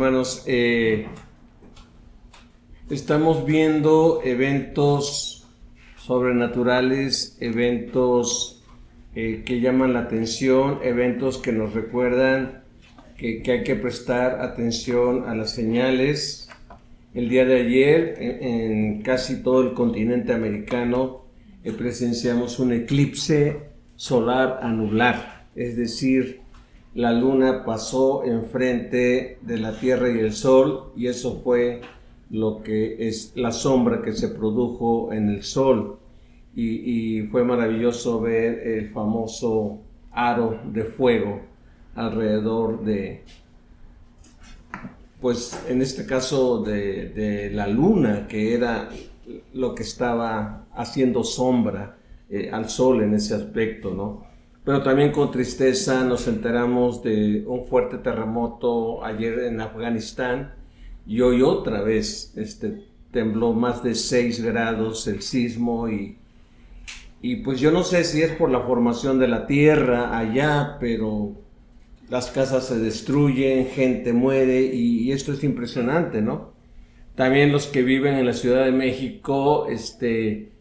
hermanos, estamos viendo eventos sobrenaturales, eventos que llaman la atención, eventos que nos recuerdan que hay que prestar atención a las señales. El día de ayer, en casi todo el continente americano, presenciamos un eclipse solar anular, es decir, la luna pasó enfrente de la Tierra y el Sol, y eso fue lo que es la sombra que se produjo en el Sol, y fue maravilloso ver el famoso aro de fuego alrededor de, pues en este caso de la luna, que era lo que estaba haciendo sombra al Sol en ese aspecto, ¿no? Pero también con tristeza nos enteramos de un fuerte terremoto ayer en Afganistán, y hoy otra vez tembló más de 6 grados el sismo, y pues yo no sé si es por la formación de la tierra allá, pero las casas se destruyen, gente muere, y esto es impresionante, ¿no? También los que viven en la Ciudad de México,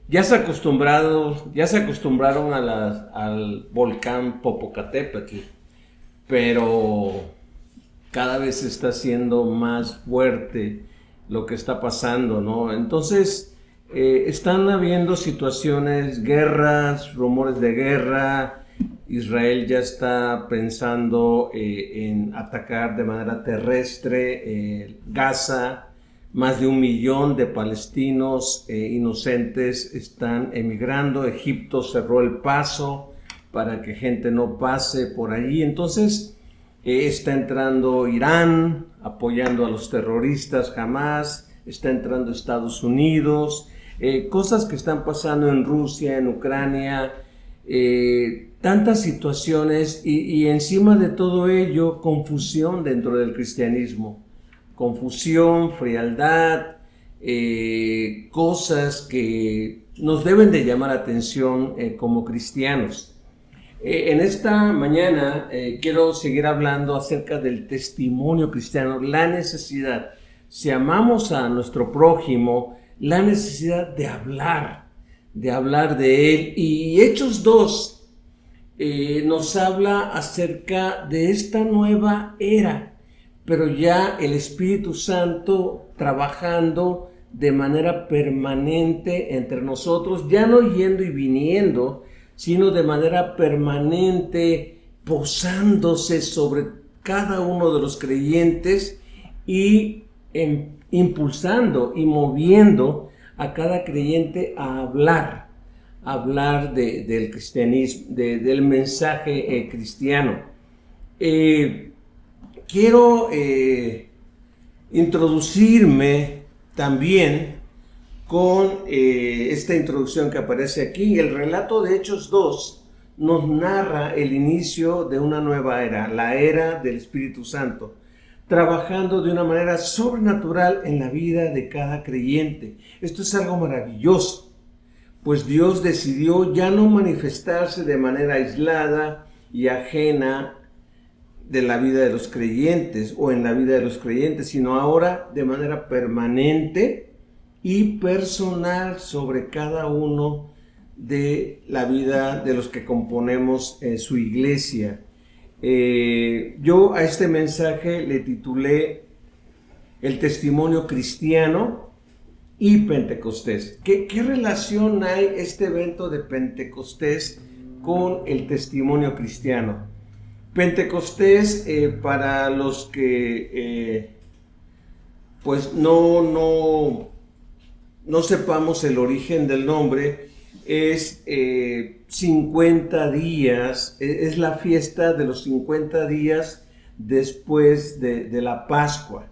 ya se acostumbraron al volcán Popocatépetl, pero cada vez se está haciendo más fuerte lo que está pasando, ¿no? Entonces, están habiendo situaciones, guerras, rumores de guerra. Israel ya está pensando en atacar de manera terrestre Gaza. Más de 1 millón de palestinos inocentes están emigrando. Egipto cerró el paso para que gente no pase por allí. Entonces está entrando Irán apoyando a los terroristas Hamas, está entrando Estados Unidos, cosas que están pasando en Rusia, en Ucrania, tantas situaciones, y encima de todo ello, confusión dentro del cristianismo. Confusión, frialdad, cosas que nos deben de llamar atención como cristianos. En esta mañana quiero seguir hablando acerca del testimonio cristiano, la necesidad, si amamos a nuestro prójimo, la necesidad de hablar de él. Y Hechos 2 nos habla acerca de esta nueva era, pero ya el Espíritu Santo trabajando de manera permanente entre nosotros, ya no yendo y viniendo, sino de manera permanente, posándose sobre cada uno de los creyentes y impulsando y moviendo a cada creyente a hablar del cristianismo, del mensaje cristiano. Quiero introducirme también con esta introducción que aparece aquí. El relato de Hechos 2 nos narra el inicio de una nueva era, la era del Espíritu Santo, trabajando de una manera sobrenatural en la vida de cada creyente. Esto es algo maravilloso, pues Dios decidió ya no manifestarse de manera aislada y ajena de la vida de los creyentes o en la vida de los creyentes, sino ahora de manera permanente y personal sobre cada uno de la vida de los que componemos su iglesia. Yo a este mensaje le titulé El testimonio cristiano y Pentecostés. ¿Qué relación hay este evento de Pentecostés con el testimonio cristiano? Pentecostés, para los que pues no sepamos el origen del nombre, es 50 días, es la fiesta de los 50 días después de la Pascua.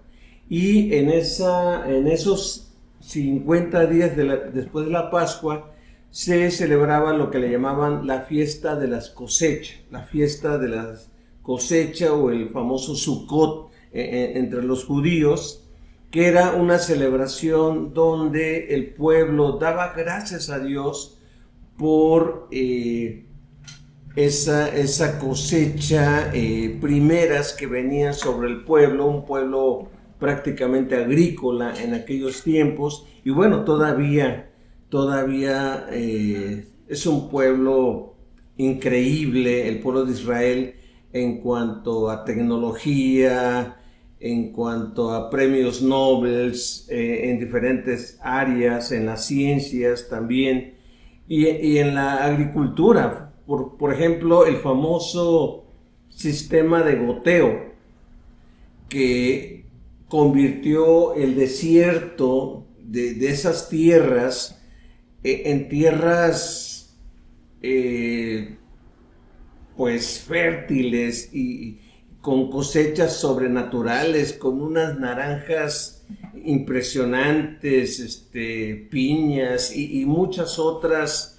Y en esos 50 días después de la Pascua se celebraba lo que le llamaban la fiesta de las cosechas, la fiesta de las cosechas, o el famoso Sukkot entre los judíos, que era una celebración donde el pueblo daba gracias a Dios por esa cosecha primeras que venían sobre el pueblo, un pueblo prácticamente agrícola en aquellos tiempos, y bueno, todavía es un pueblo increíble, el pueblo de Israel, en cuanto a tecnología, en cuanto a premios Nobel, en diferentes áreas, en las ciencias también, y en la agricultura. Por ejemplo, el famoso sistema de goteo que convirtió el desierto de esas tierras en tierras pues fértiles y con cosechas sobrenaturales, con unas naranjas impresionantes, piñas y muchas otras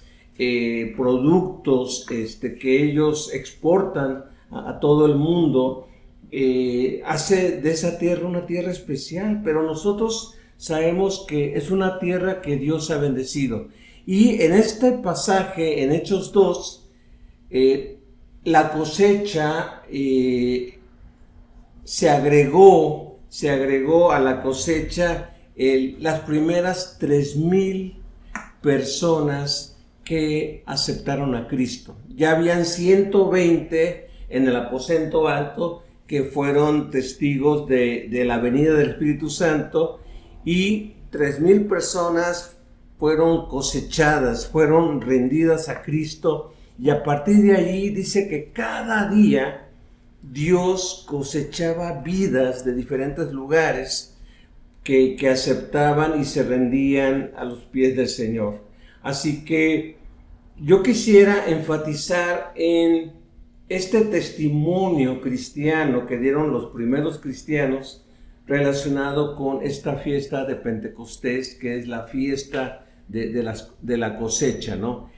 productos que ellos exportan a todo el mundo. Hace de esa tierra una tierra especial, pero nosotros sabemos que es una tierra que Dios ha bendecido. Y en este pasaje, en Hechos 2, la cosecha se agregó a la cosecha las primeras 3,000 personas que aceptaron a Cristo. Ya habían 120 en el aposento alto que fueron testigos de la venida del Espíritu Santo, y 3,000 personas fueron cosechadas, fueron rendidas a Cristo, y a partir de allí dice que cada día Dios cosechaba vidas de diferentes lugares que aceptaban y se rendían a los pies del Señor. Así que yo quisiera enfatizar en este testimonio cristiano que dieron los primeros cristianos relacionado con esta fiesta de Pentecostés, que es la fiesta de la cosecha, ¿no?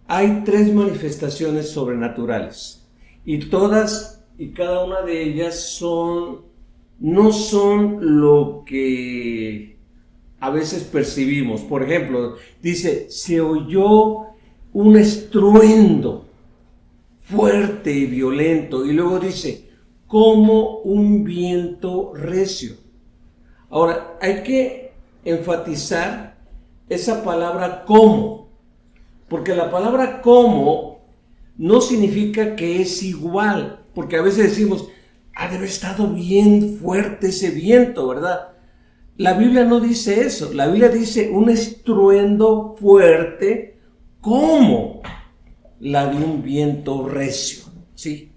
Hay 3 manifestaciones sobrenaturales, y todas y cada una de ellas no son lo que a veces percibimos. Por ejemplo, dice, se oyó un estruendo fuerte y violento, y luego dice, como un viento recio. Ahora, hay que enfatizar esa palabra como, porque la palabra como no significa que es igual, porque a veces decimos, ha de haber estado bien fuerte ese viento, ¿verdad? La Biblia no dice eso. La Biblia dice un estruendo fuerte como la de un viento recio, ¿sí?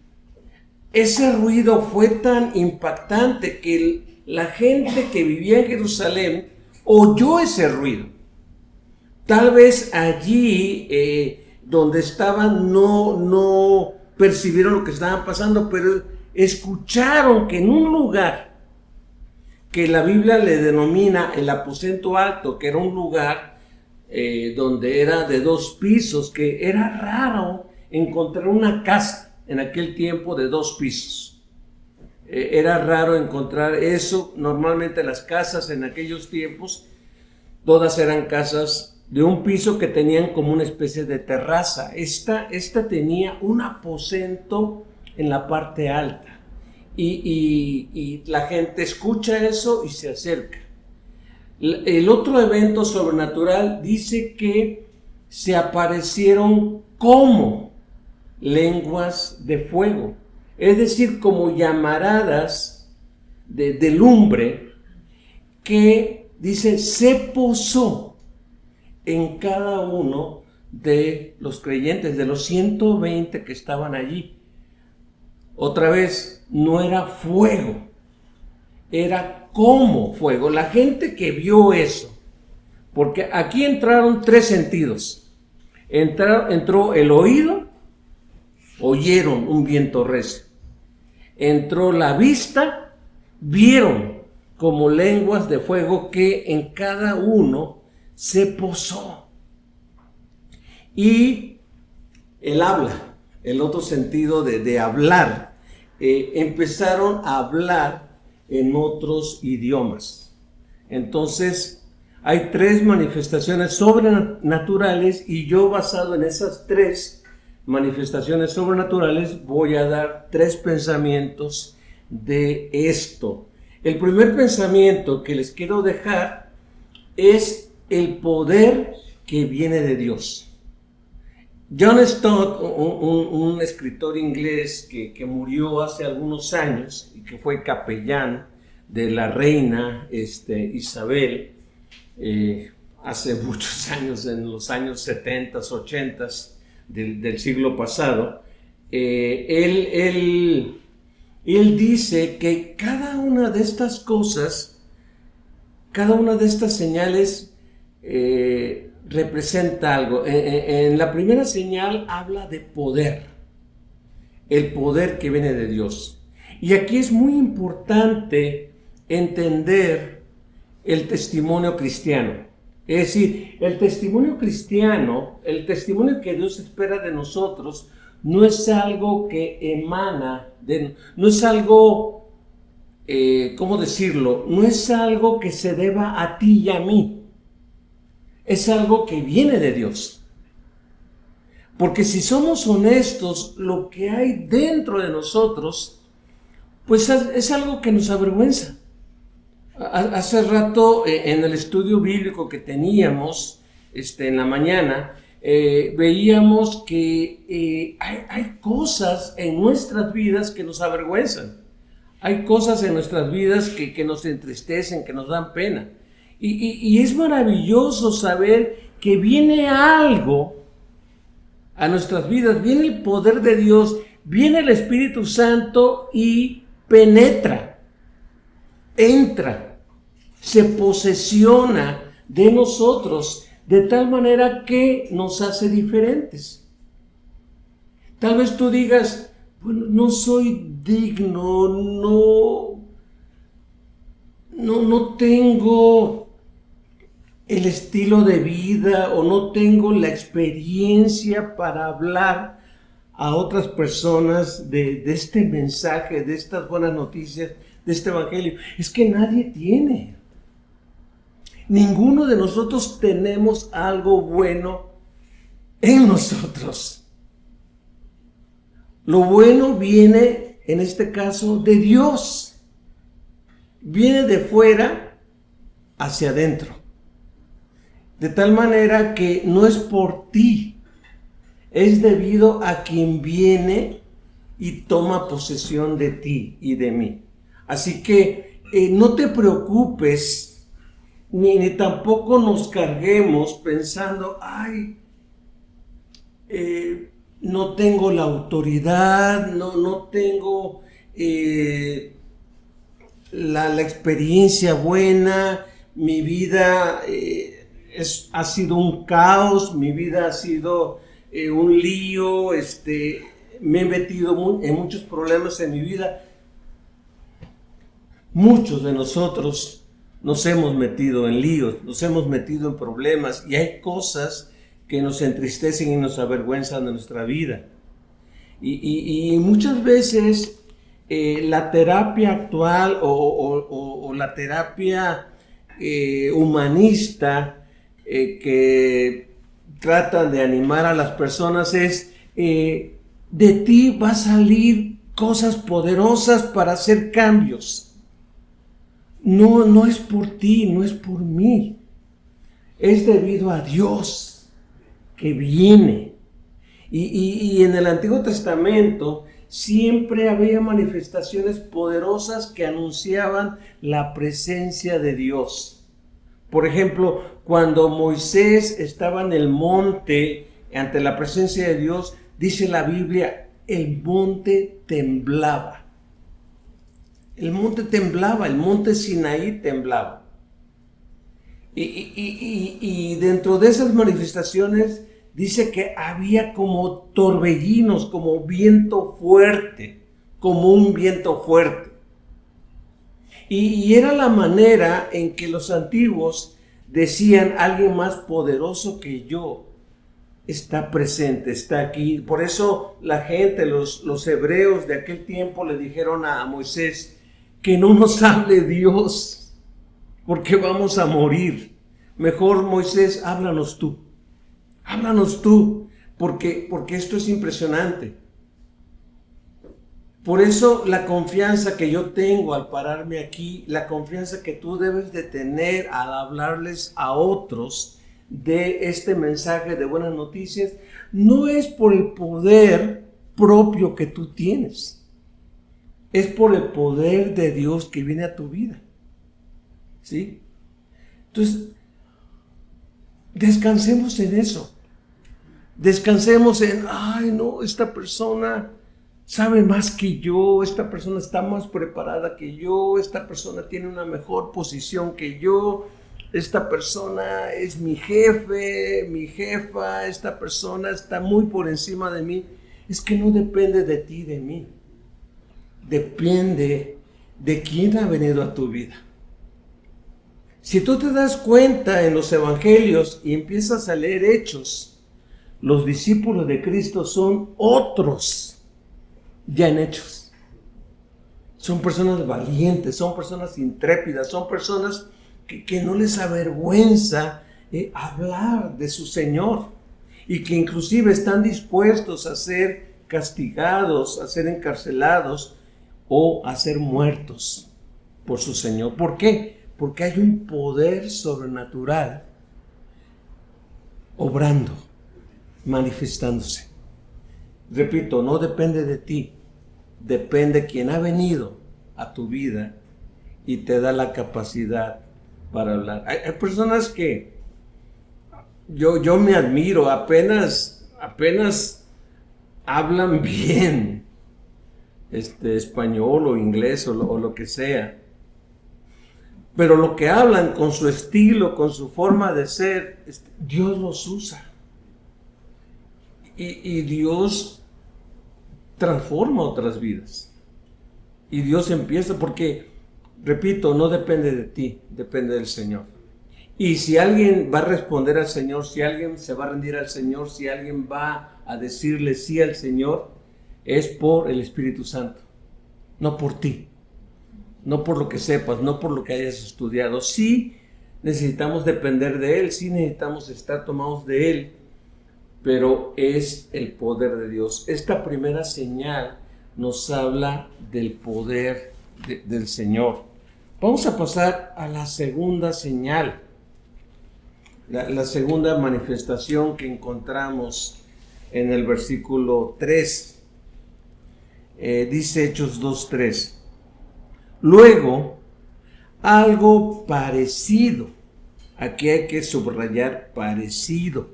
Ese ruido fue tan impactante que la gente que vivía en Jerusalén oyó ese ruido. Tal vez allí donde estaban no percibieron lo que estaban pasando, pero escucharon que en un lugar que la Biblia le denomina el aposento alto, que era un lugar donde era de 2 pisos, que era raro encontrar una casa en aquel tiempo de 2 pisos. Era raro encontrar eso. Normalmente las casas en aquellos tiempos, todas eran casas de 1 piso que tenían como una especie de terraza. Esta tenía un aposento en la parte alta, y la gente escucha eso y se acerca. El otro evento sobrenatural dice que se aparecieron como lenguas de fuego, es decir, como llamaradas de lumbre, que dice se posó en cada uno de los creyentes, de los 120 que estaban allí. Otra vez, no era fuego, era como fuego. La gente que vio eso, porque aquí entraron 3 sentidos. Entró el oído, oyeron un viento recio. Entró la vista, vieron como lenguas de fuego que en cada uno se posó. Y el habla, el otro sentido de hablar, empezaron a hablar en otros idiomas. Entonces hay 3 manifestaciones sobrenaturales, y yo, basado en esas 3 manifestaciones sobrenaturales, voy a dar 3 pensamientos de esto. El primer pensamiento que les quiero dejar es el poder que viene de Dios. John Stott, un escritor inglés que murió hace algunos años y que fue capellán de la reina Isabel, hace muchos años, en los años 70, 80 del siglo pasado, él dice que cada una de estas cosas, cada una de estas señales representa algo. En la primera señal habla de poder, el poder que viene de Dios. Y aquí es muy importante entender el testimonio cristiano. Es decir, el testimonio cristiano, el testimonio que Dios espera de nosotros, no es algo que emana, no es algo, ¿cómo decirlo? No es algo que se deba a ti y a mí. Es algo que viene de Dios. Porque si somos honestos, lo que hay dentro de nosotros, pues es algo que nos avergüenza. Hace rato, en el estudio bíblico que teníamos en la mañana, veíamos que hay cosas en nuestras vidas que nos avergüenzan. Hay cosas en nuestras vidas que nos entristecen, que nos dan pena. Y es maravilloso saber que viene algo a nuestras vidas, viene el poder de Dios, viene el Espíritu Santo y penetra, entra, se posesiona de nosotros de tal manera que nos hace diferentes. Tal vez tú digas, bueno, no soy digno, no tengo el estilo de vida o no tengo la experiencia para hablar a otras personas de este mensaje, de estas buenas noticias, de este evangelio. Es que nadie tiene. Ninguno de nosotros tenemos algo bueno en nosotros. Lo bueno viene, en este caso, de Dios. Viene de fuera hacia adentro. De tal manera que no es por ti, es debido a quien viene y toma posesión de ti y de mí. Así que no te preocupes, ni tampoco nos carguemos pensando, no tengo la autoridad, no tengo la experiencia buena, mi vida ha sido un caos, mi vida ha sido un lío, me he metido en muchos problemas en mi vida. Muchos de nosotros nos hemos metido en líos, nos hemos metido en problemas y hay cosas que nos entristecen y nos avergüenzan de nuestra vida. Y muchas veces la terapia actual o la terapia humanista que tratan de animar a las personas es de ti va a salir cosas poderosas para hacer cambios. No es por ti, no es por mí. Es debido a Dios que viene. Y en el Antiguo Testamento siempre había manifestaciones poderosas que anunciaban la presencia de Dios. Por ejemplo, cuando Moisés estaba en el monte ante la presencia de Dios, dice la Biblia, el monte temblaba. El monte temblaba, el monte Sinaí temblaba. Y dentro de esas manifestaciones dice que había como torbellinos, como viento fuerte, como un viento fuerte. Y era la manera en que los antiguos decían, alguien más poderoso que yo está presente, está aquí. Por eso la gente, los hebreos de aquel tiempo le dijeron a Moisés, que no nos hable Dios, porque vamos a morir. Mejor, Moisés, háblanos tú, porque esto es impresionante. Por eso la confianza que yo tengo al pararme aquí, la confianza que tú debes de tener al hablarles a otros de este mensaje de buenas noticias, no es por el poder propio que tú tienes, es por el poder de Dios que viene a tu vida. ¿Sí? Entonces, descansemos en eso. Descansemos en, ay no, esta persona sabe más que yo, esta persona está más preparada que yo, esta persona tiene una mejor posición que yo, esta persona es mi jefe, mi jefa, esta persona está muy por encima de mí. Es que no depende de ti, de mí. Depende de quién ha venido a tu vida. Si tú te das cuenta en los evangelios y empiezas a leer Hechos, los discípulos de Cristo son otros ya en Hechos. Son personas valientes, son personas intrépidas, son personas que no les avergüenza hablar de su Señor y que inclusive están dispuestos a ser castigados, a ser encarcelados o a ser muertos por su Señor. ¿Por qué? Porque hay un poder sobrenatural obrando, manifestándose. Repito, no depende de ti, depende de quien ha venido a tu vida y te da la capacidad para hablar. Hay personas que yo me admiro, apenas hablan bien español o inglés o lo que sea. Pero lo que hablan con su estilo, con su forma de ser, Dios los usa. Y Dios transforma otras vidas. Y Dios empieza porque, repito, no depende de ti, depende del Señor. Y si alguien va a responder al Señor, si alguien se va a rendir al Señor, si alguien va a decirle sí al Señor, es por el Espíritu Santo, no por ti. No por lo que sepas, no por lo que hayas estudiado. Sí necesitamos depender de Él, sí necesitamos estar tomados de Él, pero es el poder de Dios. Esta primera señal nos habla del poder del Señor. Vamos a pasar a la segunda señal, la segunda manifestación que encontramos en el versículo 3. Dice Hechos 2:3. Luego, algo parecido, aquí hay que subrayar parecido,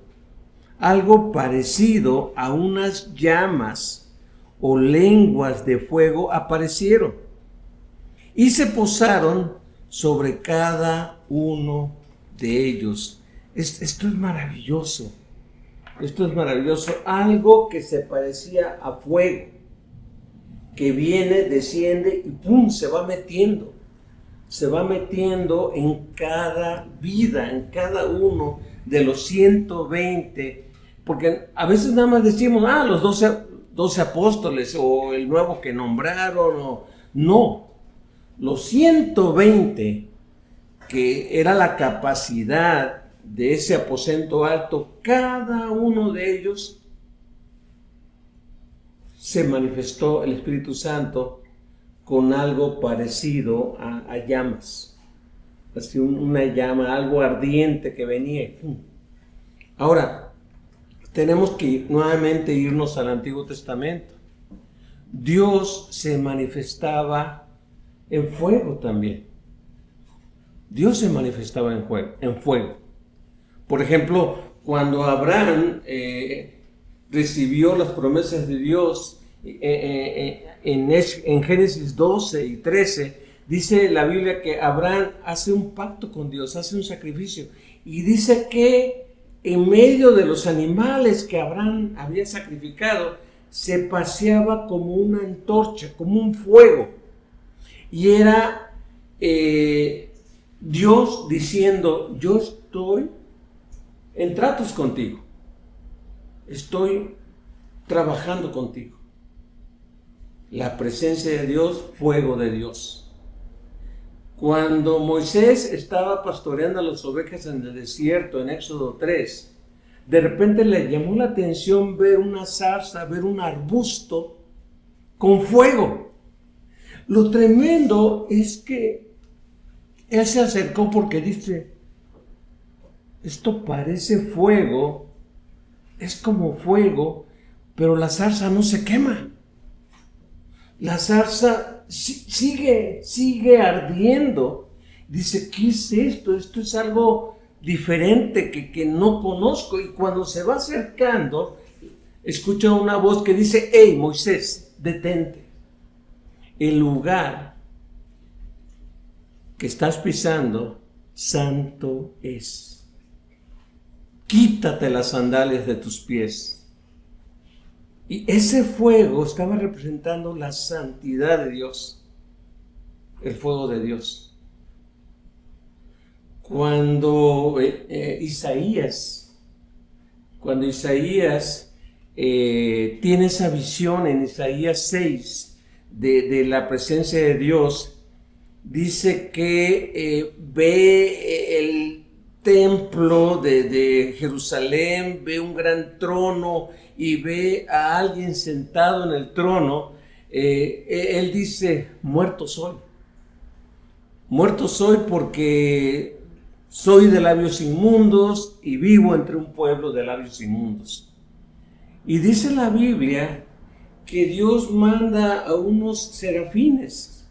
algo parecido a unas llamas o lenguas de fuego aparecieron y se posaron sobre cada uno de ellos. Esto es maravilloso, algo que se parecía a fuego, que viene, desciende y ¡pum!, se va metiendo en cada vida, en cada uno de los 120, porque a veces nada más decimos, los 12 apóstoles o el nuevo que nombraron, no, los 120, que era la capacidad de ese aposento alto, cada uno de ellos se manifestó el Espíritu Santo con algo parecido a llamas, así una llama, algo ardiente que venía. Ahora, tenemos que nuevamente irnos al Antiguo Testamento. Dios se manifestaba en fuego también. Dios se manifestaba en fuego. Por ejemplo, cuando Abraham recibió las promesas de Dios en Génesis 12 y 13, dice la Biblia que Abraham hace un pacto con Dios, hace un sacrificio, y dice que en medio de los animales que Abraham había sacrificado, se paseaba como una antorcha, como un fuego, y era Dios diciendo: yo estoy en tratos contigo, estoy trabajando contigo. La presencia de Dios, fuego de Dios. Cuando Moisés estaba pastoreando a las ovejas en el desierto, en Éxodo 3, de repente le llamó la atención ver una zarza, ver un arbusto con fuego. Lo tremendo es que él se acercó porque dice, esto parece fuego, es como fuego, pero la zarza no se quema. La zarza sigue ardiendo. Dice, ¿qué es esto? Esto es algo diferente que no conozco. Y cuando se va acercando, escucha una voz que dice, hey, Moisés, detente. El lugar que estás pisando, santo es. Quítate las sandalias de tus pies. Y ese fuego estaba representando la santidad de Dios, el fuego de Dios. Cuando Isaías tiene esa visión en Isaías 6 de la presencia de Dios, dice que ve el templo de Jerusalén, ve un gran trono y ve a alguien sentado en el trono. Él dice, muerto soy porque soy de labios inmundos y vivo entre un pueblo de labios inmundos. Y dice la Biblia que Dios manda a unos serafines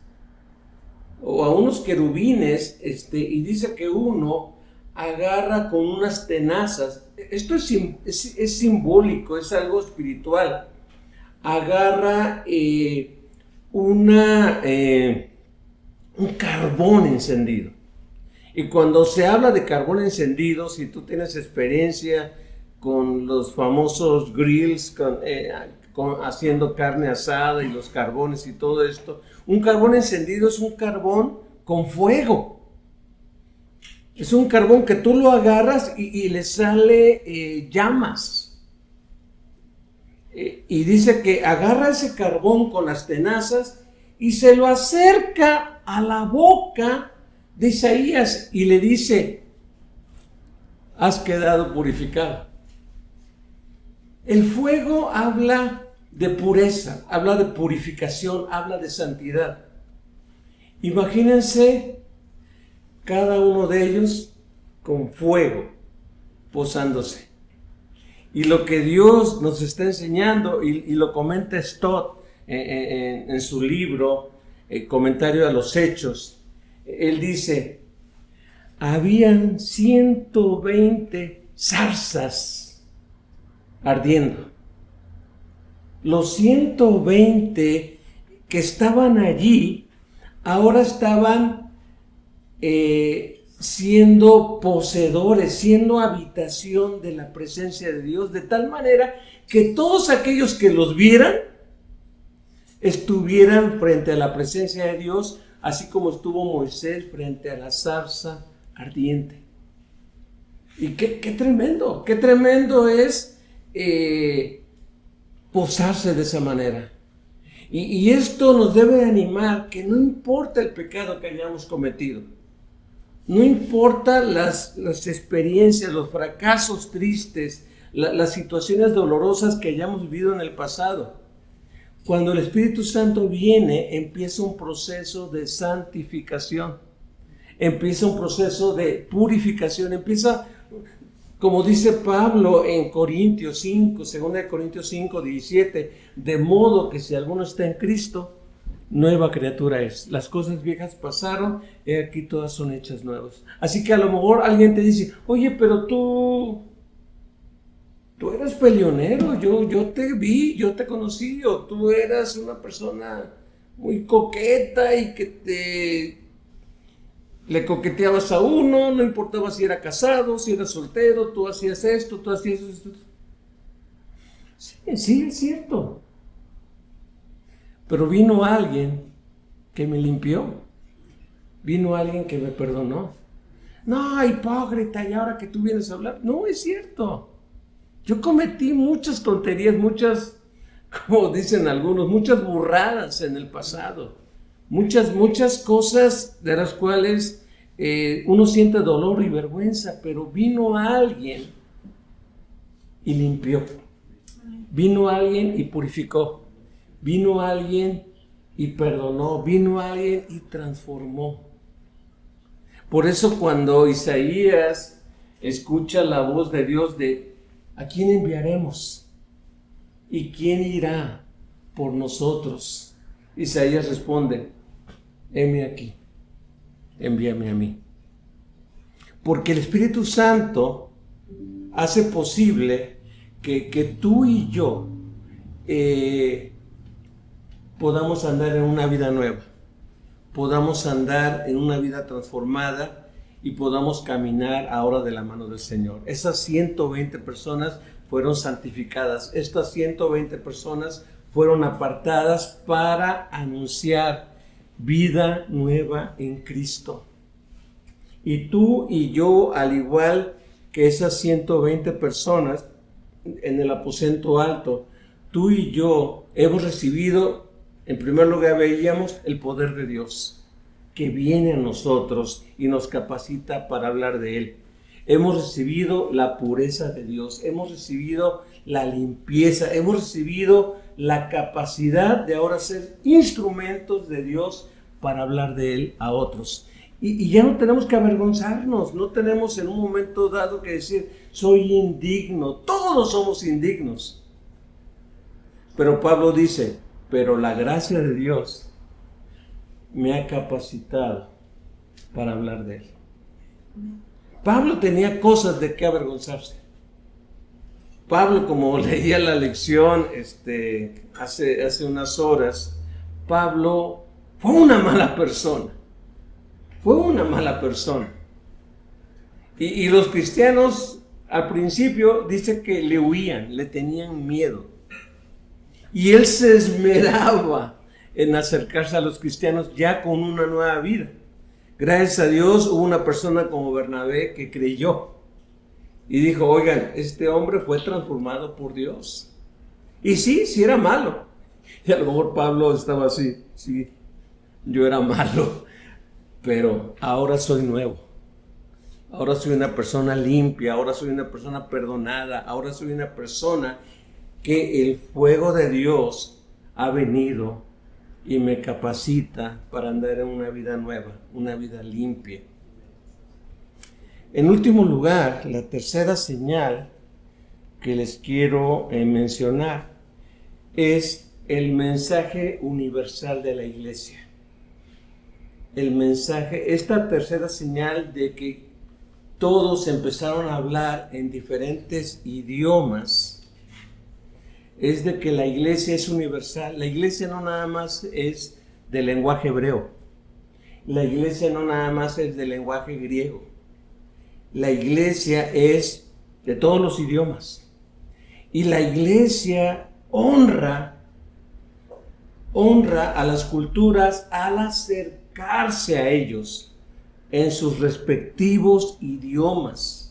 o a unos querubines, y dice que uno agarra con unas tenazas. Esto es simbólico, es algo espiritual. Agarra un carbón encendido. Y cuando se habla de carbón encendido, si tú tienes experiencia con los famosos grills, haciendo carne asada y los carbones y todo esto, un carbón encendido es un carbón con fuego. Es un carbón que tú lo agarras y le sale llamas. Y dice que agarra ese carbón con las tenazas y se lo acerca a la boca de Isaías y le dice, has quedado purificado. El fuego habla de pureza, habla de purificación, habla de santidad. Imagínense cada uno de ellos con fuego posándose. Y lo que Dios nos está enseñando, y lo comenta Stott en su libro, Comentario a los Hechos, él dice, habían 120 zarzas ardiendo. Los 120 que estaban allí, ahora estaban siendo poseedores, siendo habitación de la presencia de Dios, de tal manera que todos aquellos que los vieran estuvieran frente a la presencia de Dios, así como estuvo Moisés frente a la zarza ardiente. Y qué tremendo es posarse de esa manera. Y esto nos debe animar que no importa el pecado que hayamos cometido, no importa las experiencias, los fracasos tristes, las situaciones dolorosas que hayamos vivido en el pasado. Cuando el Espíritu Santo viene, empieza un proceso de santificación, empieza un proceso de purificación, empieza, como dice Pablo en Corintios 5, 2 Corintios 5, 17, de modo que si alguno está en Cristo, nueva criatura es. Las cosas viejas pasaron, y aquí todas son hechas nuevas. Así que a lo mejor alguien te dice, oye, pero tú eras peleonero, yo te vi, yo te conocí, o tú eras una persona muy coqueta y que le coqueteabas a uno, no importaba si era casado, si era soltero, tú hacías esto, tú hacías esto. Sí, es cierto. Pero vino alguien que me limpió, vino alguien que me perdonó. No, hipócrita, y ahora que tú vienes a hablar, no, es cierto. Yo cometí muchas tonterías, como dicen algunos, muchas burradas en el pasado. Muchas cosas de las cuales uno siente dolor y vergüenza, pero vino alguien y limpió. Vino alguien y purificó. vino alguien y perdonó, vino alguien y transformó. Por eso cuando Isaías escucha la voz de Dios de ¿a quién enviaremos? ¿Y quién irá por nosotros? Isaías responde, heme aquí, envíame a mí. Porque el Espíritu Santo hace posible que tú y yo podamos andar en una vida nueva, podamos andar en una vida transformada y podamos caminar ahora de la mano del Señor. Esas 120 personas fueron santificadas, estas 120 personas fueron apartadas para anunciar vida nueva en Cristo. Y tú y yo, al igual que esas 120 personas en el aposento alto, tú y yo hemos recibido, en primer lugar veíamos el poder de Dios que viene a nosotros y nos capacita para hablar de Él. Hemos recibido la pureza de Dios, hemos recibido la limpieza, hemos recibido la capacidad de ahora ser instrumentos de Dios para hablar de Él a otros. Y ya no tenemos que avergonzarnos, no tenemos en un momento dado que decir, soy indigno, todos somos indignos. Pero Pablo dice, pero la gracia de Dios me ha capacitado para hablar de Él. Pablo tenía cosas de qué avergonzarse. Pablo, como leía la lección hace unas horas, Pablo fue una mala persona. Fue una mala persona. Y los cristianos al principio dice que le huían, le tenían miedo. Y él se esmeraba en acercarse a los cristianos ya con una nueva vida. Gracias a Dios hubo una persona como Bernabé que creyó y dijo, oigan, este hombre fue transformado por Dios. Y sí era malo. Y a lo mejor Pablo estaba así, sí, yo era malo, pero ahora soy nuevo. Ahora soy una persona limpia, ahora soy una persona perdonada, ahora soy una persona que el fuego de Dios ha venido y me capacita para andar en una vida nueva, una vida limpia. En último lugar, la tercera señal que les quiero mencionar es el mensaje universal de la iglesia. El mensaje, esta tercera señal de que todos empezaron a hablar en diferentes idiomas, es de que la iglesia es universal. La iglesia no nada más es del lenguaje hebreo. La iglesia no nada más es del lenguaje griego. La iglesia es de todos los idiomas. Y la iglesia honra a las culturas al acercarse a ellos en sus respectivos idiomas.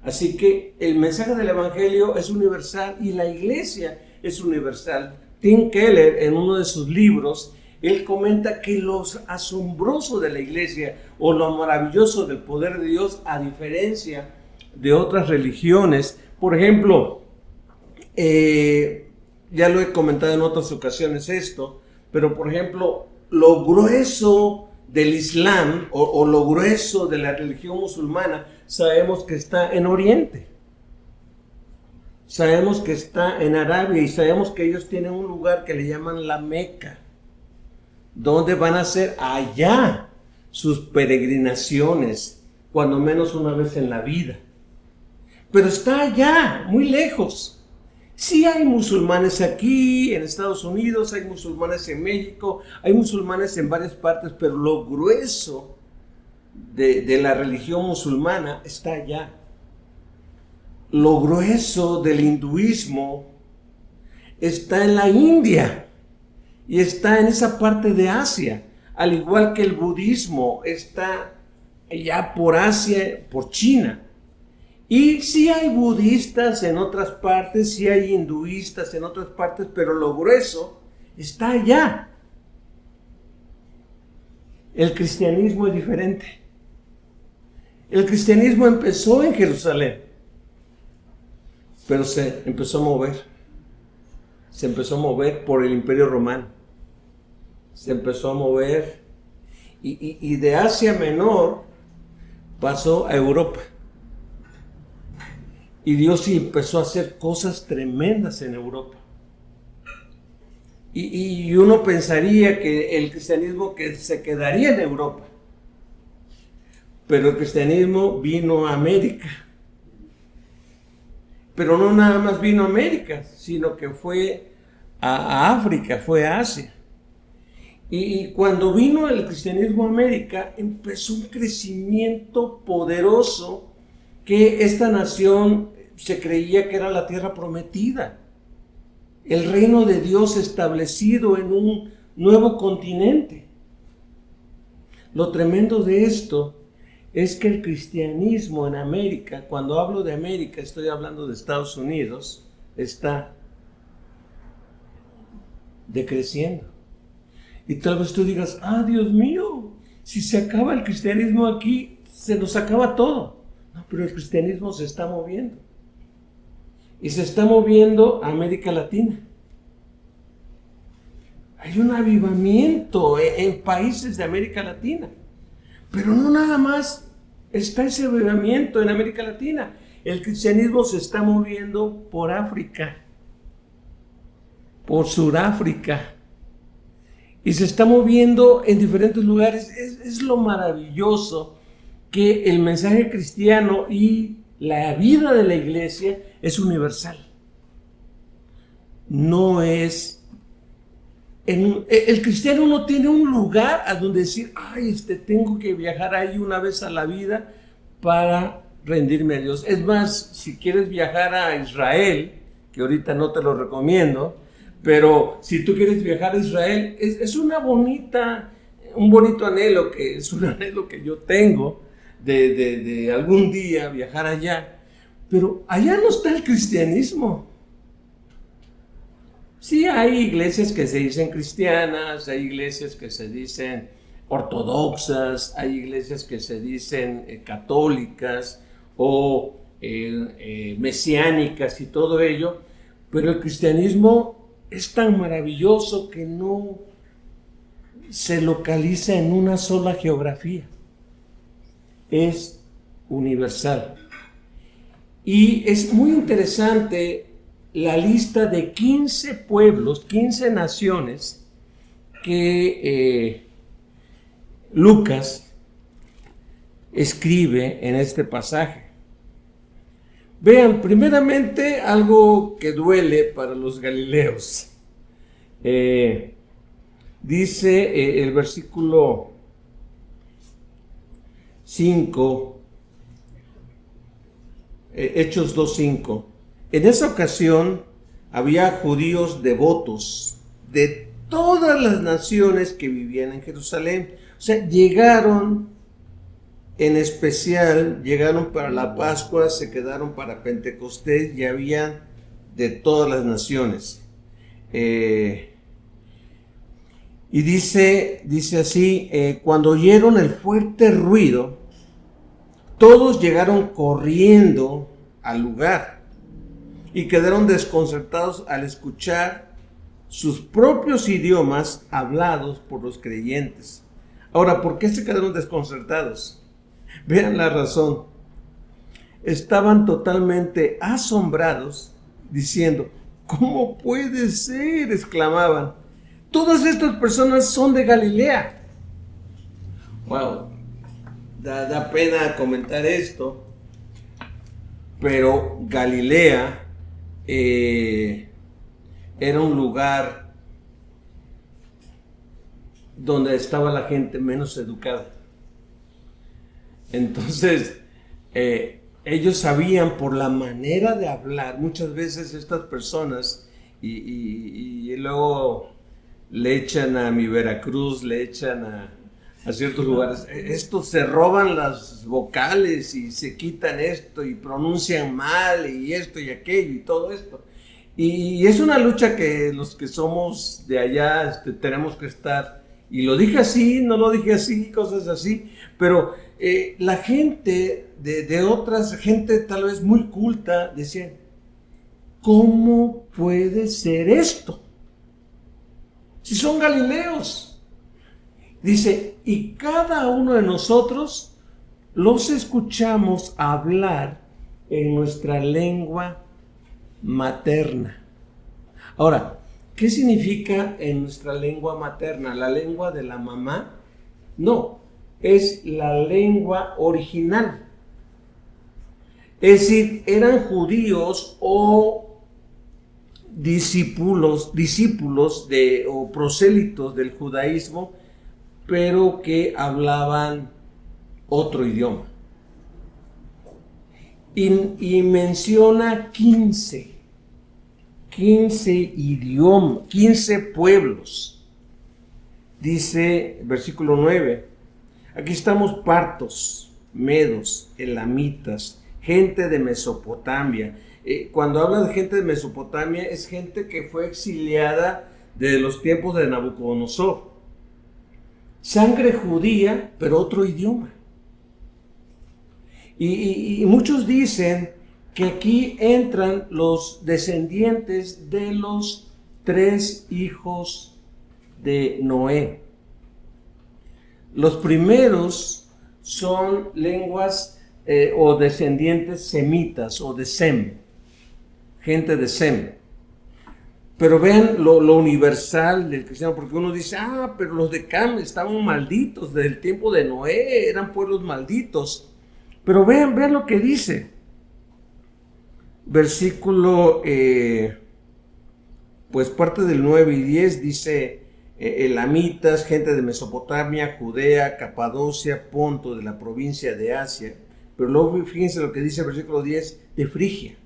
Así que el mensaje del evangelio es universal y la iglesia es universal. Tim Keller, en uno de sus libros, él comenta que lo asombroso de la iglesia o lo maravilloso del poder de Dios, a diferencia de otras religiones, por ejemplo, ya lo he comentado en otras ocasiones esto, pero por ejemplo, lo grueso del Islam o lo grueso de la religión musulmana, sabemos que está en Oriente, sabemos que está en Arabia y sabemos que ellos tienen un lugar que le llaman la Meca, donde van a hacer allá sus peregrinaciones, cuando menos una vez en la vida. Pero está allá, muy lejos. Sí hay musulmanes aquí en Estados Unidos, hay musulmanes en México, hay musulmanes en varias partes, pero lo grueso de la religión musulmana está allá. Lo grueso del hinduismo está en la India y está en esa parte de Asia, al igual que el budismo está allá por Asia, por China. Y sí hay budistas en otras partes, sí hay hinduistas en otras partes, pero lo grueso está allá. El cristianismo es diferente. El cristianismo empezó en Jerusalén, pero se empezó a mover. se empezó a mover por el Imperio Romano. Se empezó a mover y de Asia Menor pasó a Europa. Y Dios sí empezó a hacer cosas tremendas en Europa. Y uno pensaría que el cristianismo que se quedaría en Europa. Pero el cristianismo vino a América. Pero no nada más vino a América, sino que fue a África, fue a Asia. Y cuando vino el cristianismo a América, empezó un crecimiento poderoso que esta nación se creía que era la tierra prometida. El reino de Dios establecido en un nuevo continente. Lo tremendo de esto es que el cristianismo en América, cuando hablo de América, estoy hablando de Estados Unidos, está decreciendo. Y tal vez tú digas, Dios mío, si se acaba el cristianismo aquí, se nos acaba todo. No, pero el cristianismo se está moviendo. Y se está moviendo a América Latina. Hay un avivamiento en países de América Latina. Pero no nada más está ese avivamiento en América Latina. El cristianismo se está moviendo por África, por Sudáfrica. Y se está moviendo en diferentes lugares. Es lo maravilloso que el mensaje cristiano y la vida de la iglesia es universal. No es... el cristiano no tiene un lugar a donde decir, tengo que viajar ahí una vez a la vida para rendirme a Dios. Es más, si quieres viajar a Israel, que ahorita no te lo recomiendo, pero si tú quieres viajar a Israel, es un bonito anhelo, que es un anhelo que yo tengo de algún día viajar allá. Pero allá no está el cristianismo. Sí, hay iglesias que se dicen cristianas, hay iglesias que se dicen ortodoxas, hay iglesias que se dicen católicas o mesiánicas y todo ello, pero el cristianismo es tan maravilloso que no se localiza en una sola geografía, es universal. Y es muy interesante la lista de 15 pueblos, 15 naciones que Lucas escribe en este pasaje. Vean, primeramente algo que duele para los galileos. Dice el versículo 5, Hechos 2:5. En esa ocasión había judíos devotos de todas las naciones que vivían en Jerusalén. O sea, llegaron para la Pascua, se quedaron para Pentecostés y había de todas las naciones. Y dice así, cuando oyeron el fuerte ruido, todos llegaron corriendo al lugar y quedaron desconcertados al escuchar sus propios idiomas hablados por los creyentes. Ahora, ¿por qué se quedaron desconcertados? Vean la razón. Estaban totalmente asombrados, diciendo, ¿cómo puede ser?, exclamaban. Todas estas personas son de Galilea. Wow, da pena comentar esto, pero Galilea era un lugar donde estaba la gente menos educada. Entonces, ellos sabían por la manera de hablar, muchas veces estas personas, y luego le echan a mi Veracruz, le echan a ciertos lugares, estos se roban las vocales y se quitan esto y pronuncian mal y esto y aquello y todo esto. Y es una lucha que los que somos de allá tenemos que estar, y lo dije así, no lo dije así, cosas así, pero la gente de otras, gente tal vez muy culta, decían, ¿cómo puede ser esto? Si son galileos. Dice, y cada uno de nosotros los escuchamos hablar en nuestra lengua materna. Ahora, ¿qué significa en nuestra lengua materna? ¿La lengua de la mamá? No, es la lengua original. Es decir, eran judíos o discípulos o prosélitos del judaísmo, pero que hablaban otro idioma. Y menciona 15 idiomas, 15 pueblos. Dice, versículo 9, aquí estamos partos, medos, elamitas, gente de Mesopotamia. Cuando habla de gente de Mesopotamia, es gente que fue exiliada de los tiempos de Nabucodonosor. Sangre judía, pero otro idioma. Y muchos dicen que aquí entran los descendientes de los 3 hijos de Noé. Los primeros son lenguas o descendientes semitas o de Sem, gente de Sem. Pero vean lo universal del cristiano, porque uno dice, pero los de Cam estaban malditos desde el tiempo de Noé, eran pueblos malditos. Pero vean lo que dice. Versículo, pues parte del 9 y 10 dice, elamitas, gente de Mesopotamia, Judea, Capadocia, Ponto, de la provincia de Asia. Pero luego fíjense lo que dice el versículo 10, de Frigia,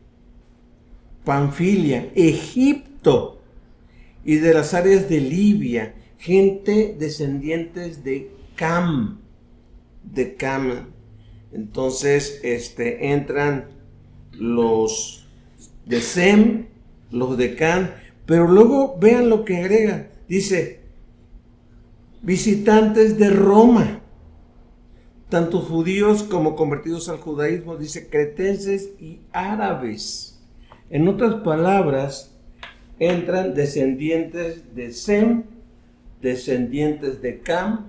Panfilia, Egipto y de las áreas de Libia, gente descendientes de Cam. Entonces, entran los de Sem, los de Cam, pero luego vean lo que agrega, dice, visitantes de Roma, tanto judíos como convertidos al judaísmo, dice, cretenses y árabes. En otras palabras, entran descendientes de Sem, descendientes de Cam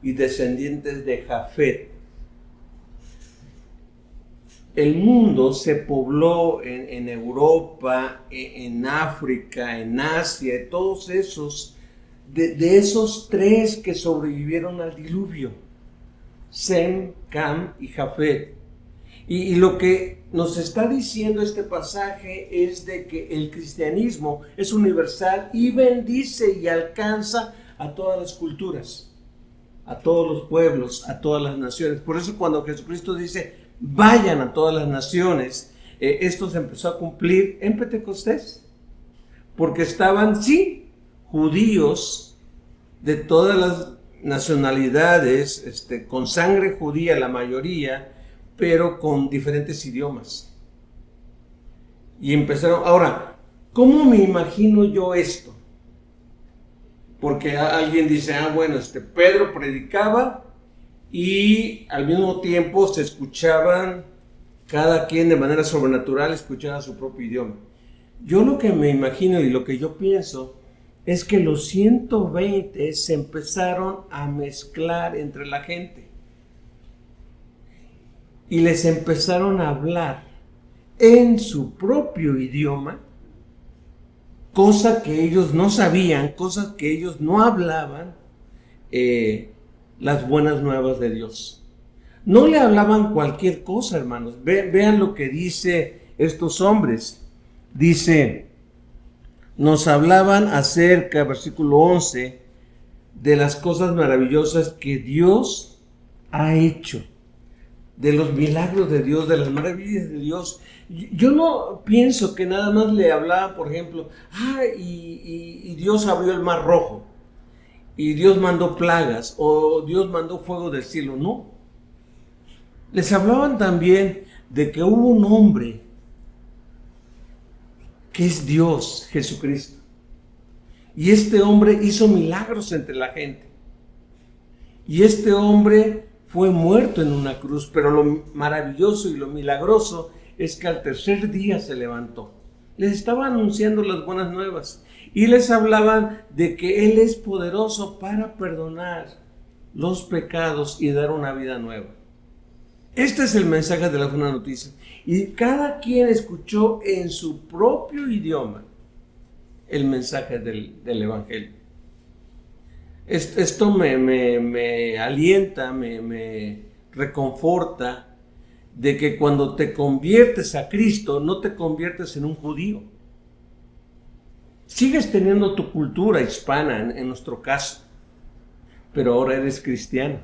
y descendientes de Jafet. El mundo se pobló en Europa, en África, en Asia, todos esos, de esos 3 que sobrevivieron al diluvio, Sem, Cam y Jafet. Y lo que nos está diciendo este pasaje es de que el cristianismo es universal y bendice y alcanza a todas las culturas, a todos los pueblos, a todas las naciones. Por eso cuando Jesucristo dice, vayan a todas las naciones, esto se empezó a cumplir en Pentecostés, porque estaban, sí, judíos de todas las nacionalidades, con sangre judía la mayoría, pero con diferentes idiomas. Y empezaron, ahora, ¿cómo me imagino yo esto? Porque alguien dice, bueno, Pedro predicaba y al mismo tiempo se escuchaban, cada quien de manera sobrenatural escuchaba su propio idioma. Yo lo que me imagino y lo que yo pienso es que los 120 se empezaron a mezclar entre la gente y les empezaron a hablar en su propio idioma, cosa que ellos no sabían, cosas que ellos no hablaban, las buenas nuevas de Dios. No le hablaban cualquier cosa, hermanos. Vean lo que dice estos hombres. Dice, nos hablaban acerca, versículo 11, de las cosas maravillosas que Dios ha hecho, de los milagros de Dios, de las maravillas de Dios. Yo no pienso que nada más le hablaban, por ejemplo, y Dios abrió el mar rojo, y Dios mandó plagas, o Dios mandó fuego del cielo. No. Les hablaban también de que hubo un hombre que es Dios, Jesucristo. Y este hombre hizo milagros entre la gente. Y este hombre fue muerto en una cruz, pero lo maravilloso y lo milagroso es que al tercer día se levantó. Les estaba anunciando las buenas nuevas y les hablaban de que Él es poderoso para perdonar los pecados y dar una vida nueva. Este es el mensaje de las buenas noticias. Y cada quien escuchó en su propio idioma el mensaje del Evangelio. Esto me alienta, me reconforta de que cuando te conviertes a Cristo, no te conviertes en un judío. Sigues teniendo tu cultura hispana en nuestro caso, pero ahora eres cristiano.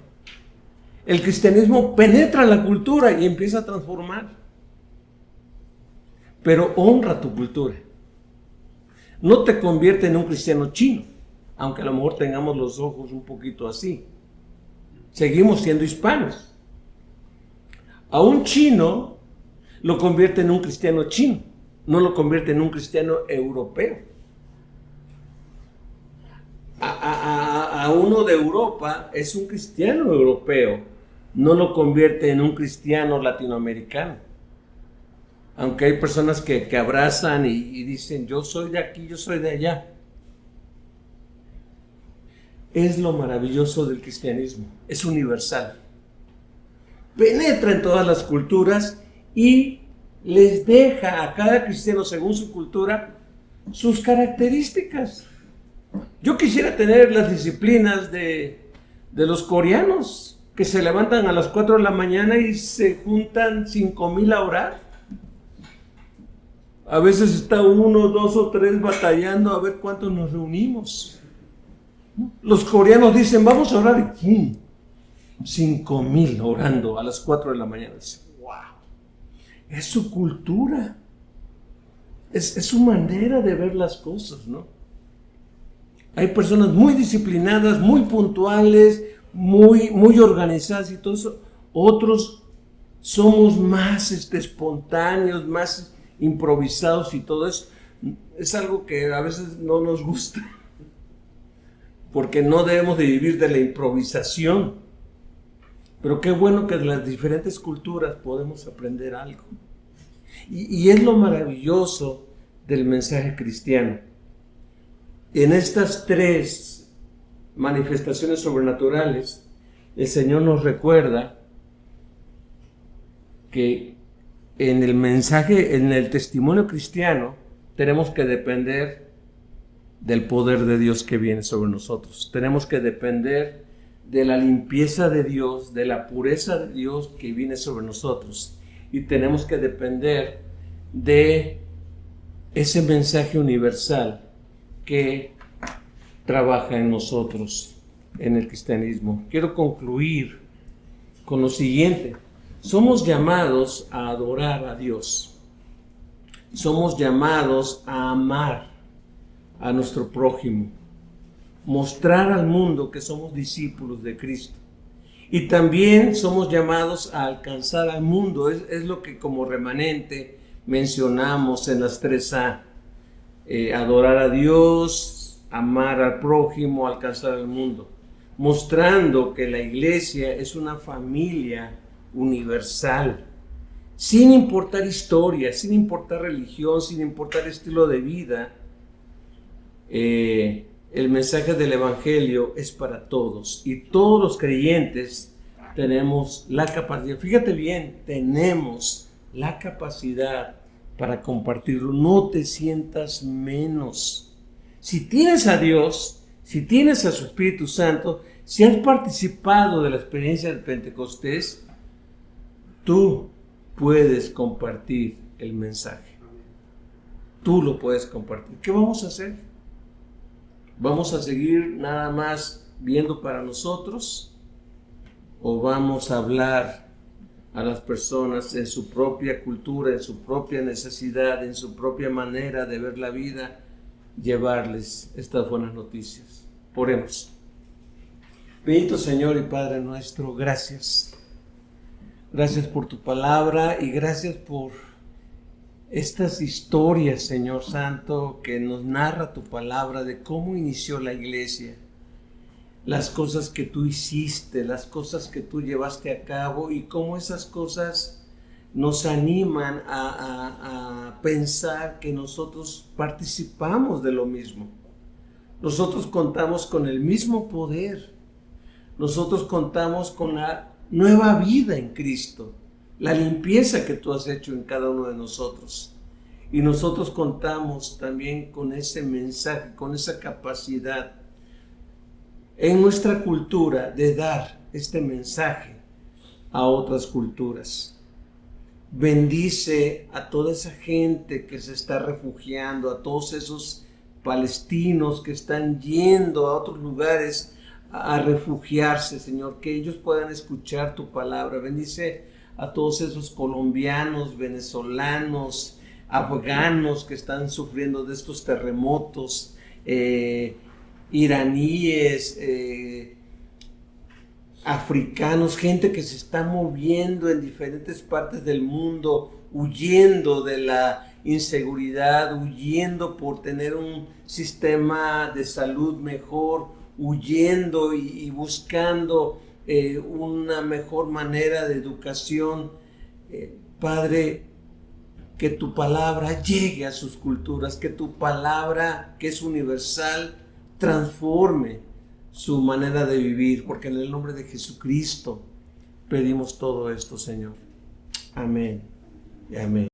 El cristianismo penetra la cultura y empieza a transformar. Pero honra tu cultura. No te convierte en un cristiano chino, aunque a lo mejor tengamos los ojos un poquito así. Seguimos siendo hispanos. A un chino lo convierte en un cristiano chino, no lo convierte en un cristiano europeo. A uno de Europa es un cristiano europeo, no lo convierte en un cristiano latinoamericano. Aunque hay personas que abrazan y dicen, yo soy de aquí, yo soy de allá. Es lo maravilloso del cristianismo, es universal. Penetra en todas las culturas y les deja a cada cristiano, según su cultura, sus características. Yo quisiera tener las disciplinas de los coreanos, que se levantan a las 4 de la mañana y se juntan 5,000 a orar. A veces está 1, 2 o 3 batallando a ver cuántos nos reunimos. Los coreanos dicen, vamos a orar. 5,000 orando a las 4 de la mañana. ¡Wow! Es su cultura. Es su manera de ver las cosas, ¿no? Hay personas muy disciplinadas, muy puntuales, muy organizadas y todo eso. Otros somos más espontáneos, más improvisados y todo eso. Es algo que a veces no nos gusta, porque no debemos de vivir de la improvisación. Pero qué bueno que de las diferentes culturas podemos aprender algo. Y es lo maravilloso del mensaje cristiano. En estas 3 manifestaciones sobrenaturales, el Señor nos recuerda que en el mensaje, en el testimonio cristiano, tenemos que depender del poder de Dios que viene sobre nosotros. Tenemos que depender de la limpieza de Dios, de la pureza de Dios que viene sobre nosotros. Y tenemos que depender de ese mensaje universal que trabaja en nosotros, en el cristianismo. Quiero concluir con lo siguiente. Somos llamados a adorar a Dios. Somos llamados a amar a nuestro prójimo. Mostrar al mundo que somos discípulos de Cristo. Y también somos llamados a alcanzar al mundo. Es lo que como remanente mencionamos en las 3A. Adorar a Dios, amar al prójimo, alcanzar al mundo. Mostrando que la iglesia es una familia universal. Sin importar historia, sin importar religión, sin importar estilo de vida. El mensaje del Evangelio es para todos y todos los creyentes tenemos la capacidad, fíjate bien, tenemos la capacidad para compartirlo. No te sientas menos. Si tienes a Dios, si tienes a su Espíritu Santo, si has participado de la experiencia del Pentecostés, tú puedes compartir el mensaje. Tú lo puedes compartir. ¿Qué vamos a hacer? ¿Vamos a seguir nada más viendo para nosotros? ¿O vamos a hablar a las personas en su propia cultura, en su propia necesidad, en su propia manera de ver la vida, llevarles estas buenas noticias? Oremos. Bendito Señor y Padre nuestro, gracias. Gracias por tu palabra y gracias por estas historias, Señor Santo, que nos narra tu palabra de cómo inició la iglesia, las cosas que tú hiciste, las cosas que tú llevaste a cabo y cómo esas cosas nos animan a pensar que nosotros participamos de lo mismo. Nosotros contamos con el mismo poder. Nosotros contamos con la nueva vida en Cristo, la limpieza que tú has hecho en cada uno de nosotros. Y nosotros contamos también con ese mensaje, con esa capacidad en nuestra cultura de dar este mensaje a otras culturas. Bendice a toda esa gente que se está refugiando, a todos esos palestinos que están yendo a otros lugares a refugiarse, Señor, que ellos puedan escuchar tu palabra. Bendice a todos esos colombianos, venezolanos, afganos que están sufriendo de estos terremotos, iraníes, africanos, gente que se está moviendo en diferentes partes del mundo, huyendo de la inseguridad, huyendo por tener un sistema de salud mejor, huyendo y buscando una mejor manera de educación. Padre, que tu palabra llegue a sus culturas, que tu palabra, que es universal, transforme su manera de vivir, porque en el nombre de Jesucristo pedimos todo esto, Señor. Amén y amén.